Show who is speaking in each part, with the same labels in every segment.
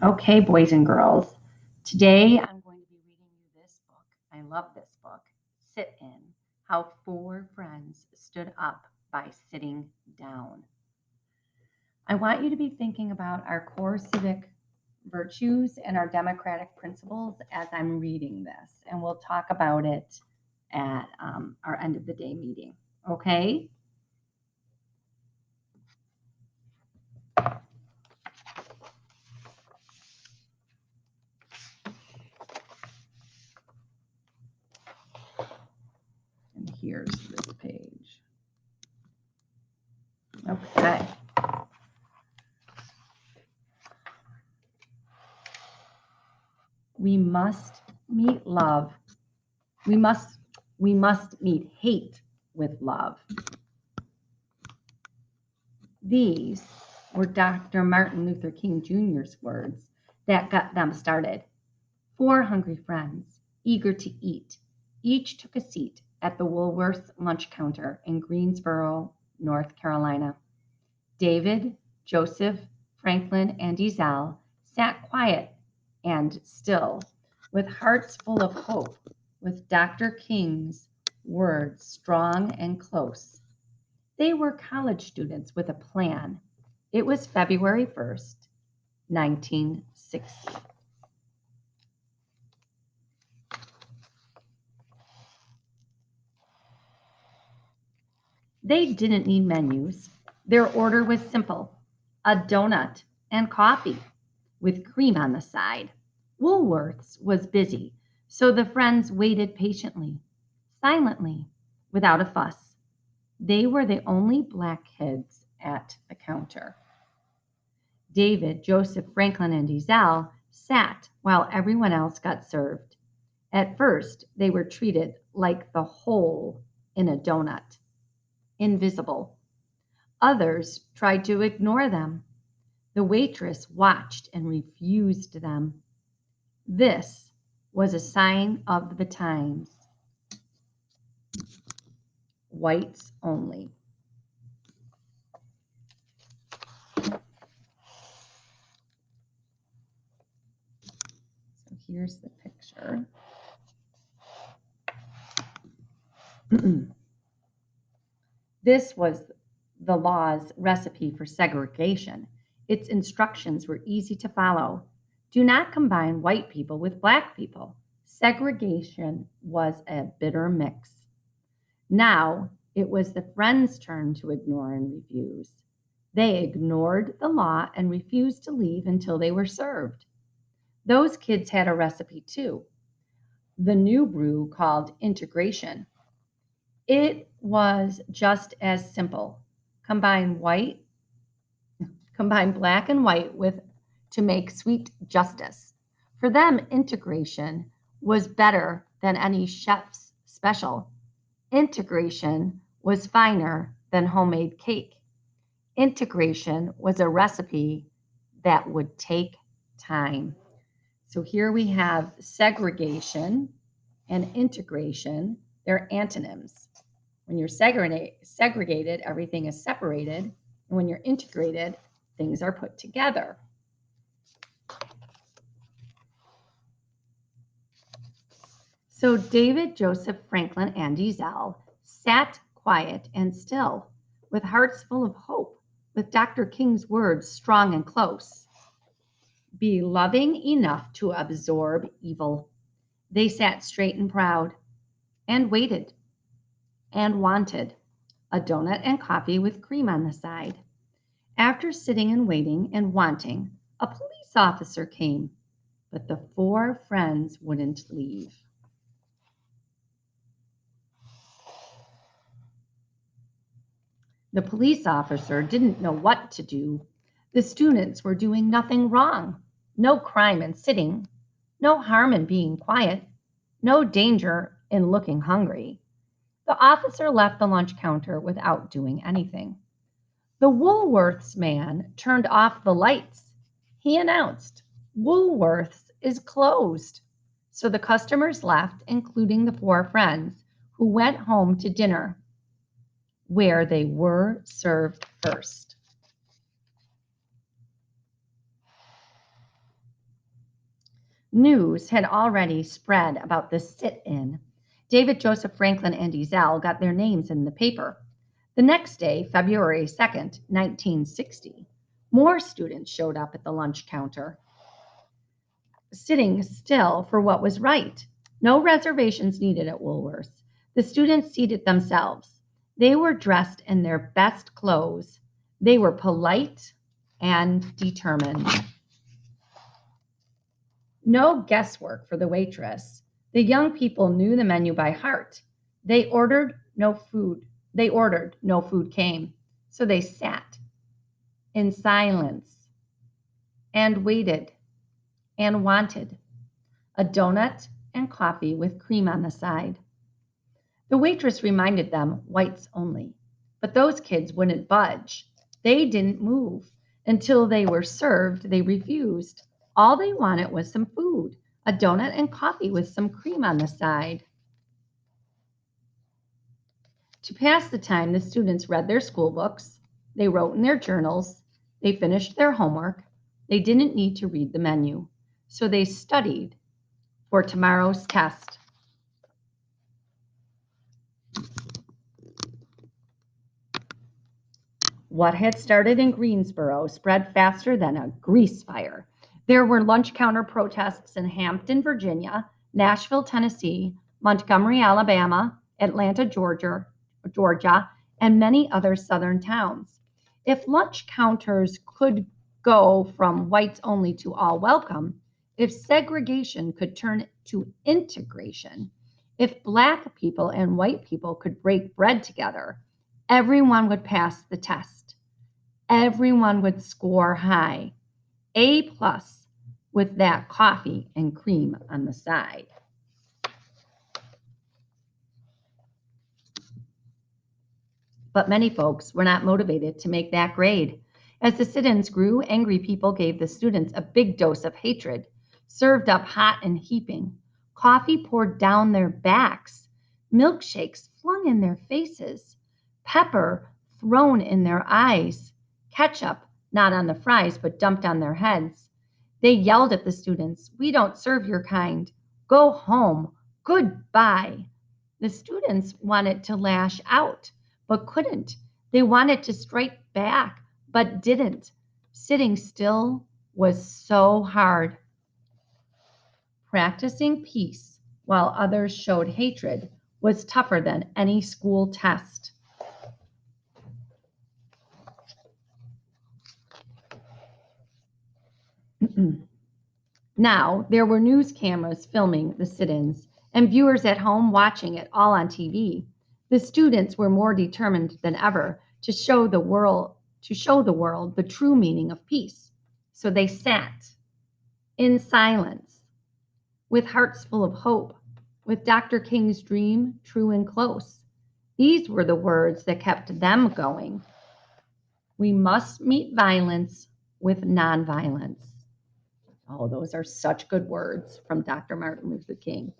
Speaker 1: Okay, boys and girls, today I'm going to be reading you this book. I love this book. Sit In, How Four Friends Stood Up by Sitting Down. I want you to be thinking about our core civic virtues and our democratic principles as I'm reading this, and we'll talk about it at our end of the day meeting, okay? And here's this page. Okay. We must meet love. We must meet hate with love. These were Dr. Martin Luther King Jr.'s words that got them started. Four hungry friends, eager to eat, each took a seat at the Woolworth's lunch counter in Greensboro, North Carolina. David, Joseph, Franklin, and Ezell sat quiet and still, with hearts full of hope, with Dr. King's words strong and close. They were college students with a plan. It was February 1st, 1960. They didn't need menus. Their order was simple: a donut and coffee with cream on the side. Woolworth's was busy, so the friends waited patiently, silently, without a fuss. They were the only black kids at the counter. David, Joseph, Franklin, and Ezell sat while everyone else got served. At first, they were treated like the hole in a donut, invisible. Others tried to ignore them. The waitress watched and refused them. This was a sign of the times. Whites only. So here's the picture. This was the law's recipe for segregation. Its instructions were easy to follow. Do not combine white people with black people. Segregation was a bitter mix. Now it was the friends' turn to ignore and refuse. They ignored the law and refused to leave until they were served. Those kids had a recipe too. The new brew called integration. It was just as simple. Combine black and white with to make sweet justice. For them, integration was better than any chef's special. Integration was finer than homemade cake. Integration was a recipe that would take time. So here we have segregation and integration. They're antonyms. When you're segregated, everything is separated. And when you're integrated, things are put together. So David, Joseph, Franklin, and Ezell sat quiet and still, with hearts full of hope, with Dr. King's words strong and close. Be loving enough to absorb evil. They sat straight and proud, and waited, and wanted a donut and coffee with cream on the side. After sitting and waiting and wanting, a police officer came, but the four friends wouldn't leave. The police officer didn't know what to do. The students were doing nothing wrong. No crime in sitting, no harm in being quiet, no danger in looking hungry. The officer left the lunch counter without doing anything. The Woolworths man turned off the lights. He announced, "Woolworths is closed." So the customers left, including the four friends, who went home to dinner, where they were served first. News had already spread about the sit-in. David Joseph Franklin and Ezell got their names in the paper. The next day, February 2nd, 1960, more students showed up at the lunch counter, sitting still for what was right. No reservations needed at Woolworths. The students seated themselves. They were dressed in their best clothes. They were polite and determined. No guesswork for the waitress. The young people knew the menu by heart. They ordered no food. They ordered, no food came. So they sat in silence and waited and wanted a donut and coffee with cream on the side. The waitress reminded them whites only, but those kids wouldn't budge. They didn't move. Until they were served, they refused. All they wanted was some food, a donut and coffee with some cream on the side. To pass the time, the students read their school books, they wrote in their journals, they finished their homework. They didn't need to read the menu, so they studied for tomorrow's test. What had started in Greensboro spread faster than a grease fire. There were lunch counter protests in Hampton, Virginia, Nashville, Tennessee, Montgomery, Alabama, Atlanta, Georgia, and many other southern towns. If lunch counters could go from whites only to all welcome, if segregation could turn to integration, if black people and white people could break bread together, everyone would pass the test. Everyone would score high, A plus, with that coffee and cream on the side. But many folks were not motivated to make that grade. As the sit-ins grew, angry people gave the students a big dose of hatred, served up hot and heaping, coffee poured down their backs, milkshakes flung in their faces, pepper thrown in their eyes, ketchup not on the fries but dumped on their heads. They yelled at the students, "We don't serve your kind. Go home. Goodbye." The students wanted to lash out, but couldn't. They wanted to strike back, but didn't. Sitting still was so hard. Practicing peace while others showed hatred was tougher than any school test. Now, there were news cameras filming the sit-ins and viewers at home watching it all on TV. The students were more determined than ever to show the world the true meaning of peace. So they sat in silence, with hearts full of hope, with Dr. King's dream true and close. These were the words that kept them going. We must meet violence with nonviolence. Oh, those are such good words from Dr. Martin Luther King.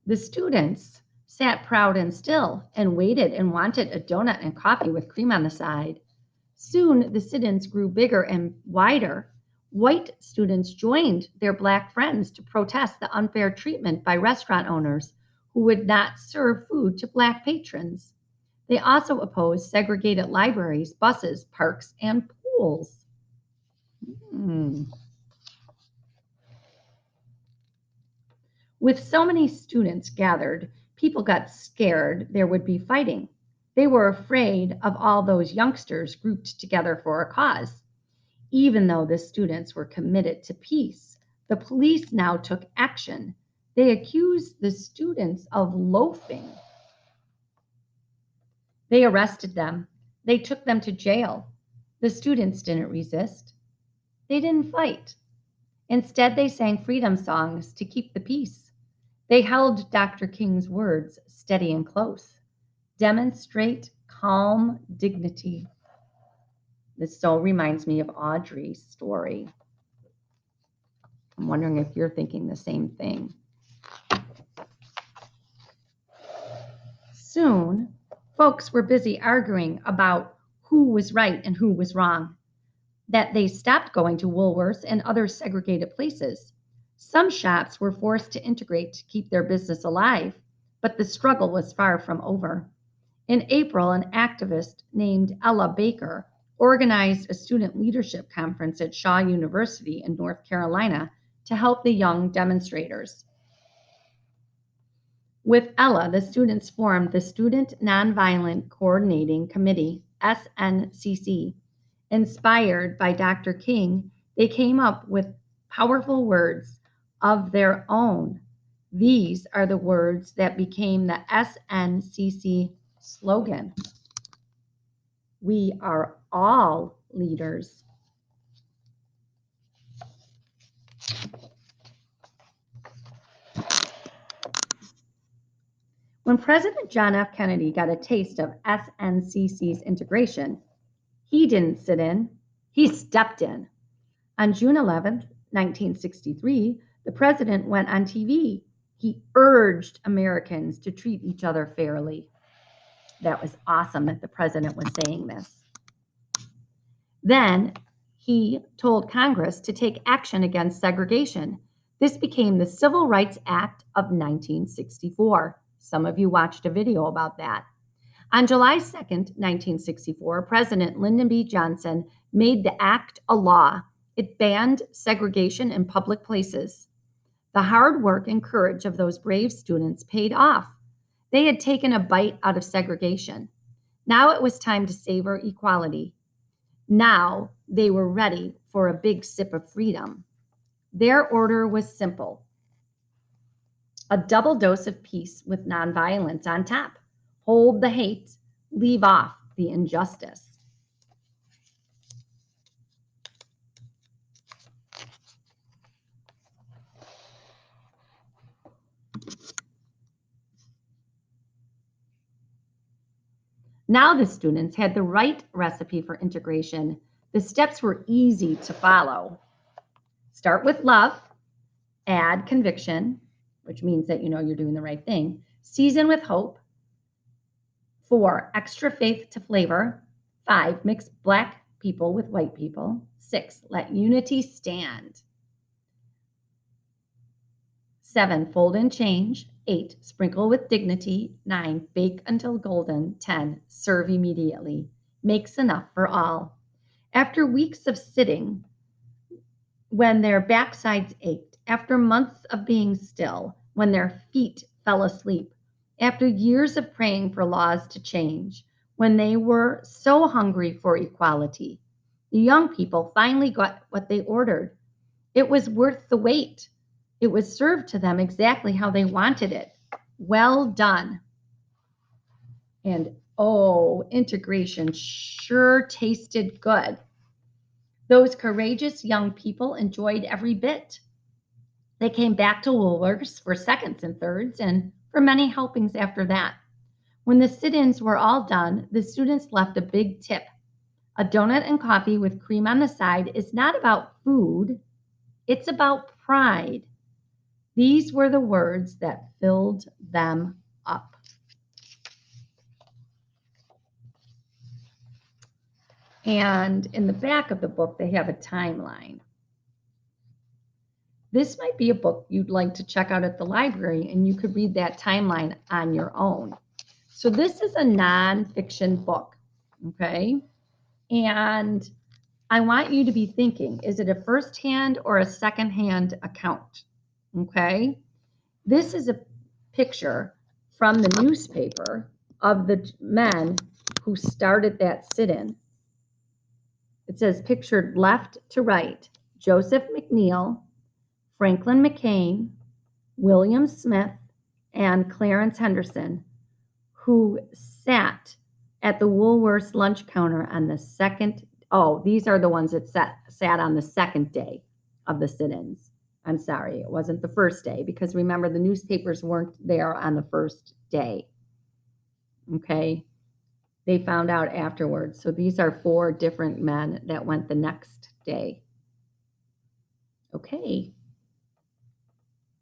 Speaker 1: The students sat proud and still and waited and wanted a donut and coffee with cream on the side. Soon the sit-ins grew bigger and wider. White students joined their black friends to protest the unfair treatment by restaurant owners who would not serve food to black patrons. They also opposed segregated libraries, buses, parks, and pools. With so many students gathered, people got scared there would be fighting. They were afraid of all those youngsters grouped together for a cause. Even though the students were committed to peace, the police now took action. They accused the students of loafing. They arrested them. They took them to jail. The students didn't resist. They didn't fight. Instead, they sang freedom songs to keep the peace. They held Dr. King's words steady and close. Demonstrate calm dignity. This so reminds me of Audrey's story. I'm wondering if you're thinking the same thing. Soon, folks were busy arguing about who was right and who was wrong. that they stopped going to Woolworths and other segregated places. Some shops were forced to integrate to keep their business alive, but the struggle was far from over. In April, an activist named Ella Baker organized a student leadership conference at Shaw University in North Carolina to help the young demonstrators. With Ella, the students formed the Student Nonviolent Coordinating Committee, SNCC. Inspired by Dr. King, they came up with powerful words of their own. These are the words that became the SNCC slogan. We are all leaders. When President John F. Kennedy got a taste of SNCC's integration, he didn't sit in, he stepped in. On June 11th, 1963, the president went on TV. He urged Americans to treat each other fairly. That was awesome that the president was saying this. Then he told Congress to take action against segregation. This became the Civil Rights Act of 1964. Some of you watched a video about that. On July 2nd, 1964, President Lyndon B. Johnson made the act a law. It banned segregation in public places. The hard work and courage of those brave students paid off. They had taken a bite out of segregation. Now it was time to savor equality. Now they were ready for a big sip of freedom. Their order was simple: a double dose of peace with nonviolence on top. Hold the hate, leave off the injustice. Now the students had the right recipe for integration. The steps were easy to follow. Start with love, add conviction, which means that you know you're doing the right thing. Season with hope. 4, extra faith to flavor. 5, mix black people with white people. 6, let unity stand. 7, fold and change. 8, sprinkle with dignity. 9, bake until golden. 10, serve immediately. Makes enough for all. After weeks of sitting, when their backsides ached, after months of being still, when their feet fell asleep, after years of praying for laws to change, when they were so hungry for equality, the young people finally got what they ordered. It was worth the wait. It was served to them exactly how they wanted it. Well done. And oh, integration sure tasted good. Those courageous young people enjoyed every bit. They came back to Woolworths for seconds and thirds and for many helpings after that. When the sit-ins were all done, the students left a big tip. A donut and coffee with cream on the side is not about food, it's about pride. These were the words that filled them up. And in the back of the book, they have a timeline. This might be a book you'd like to check out at the library, and you could read that timeline on your own. So this is a nonfiction book, okay? And I want you to be thinking, is it a first-hand or a second-hand account, okay? This is a picture from the newspaper of the men who started that sit-in. It says pictured left to right, Joseph McNeil, Franklin McCain, William Smith, and Clarence Henderson, who sat at the Woolworths lunch counter on the second. Oh, these are the ones that sat on the second day of the sit-ins. I'm sorry, it wasn't the first day, because remember, the newspapers weren't there on the first day. Okay, they found out afterwards. So these are 4 different men that went the next day. Okay.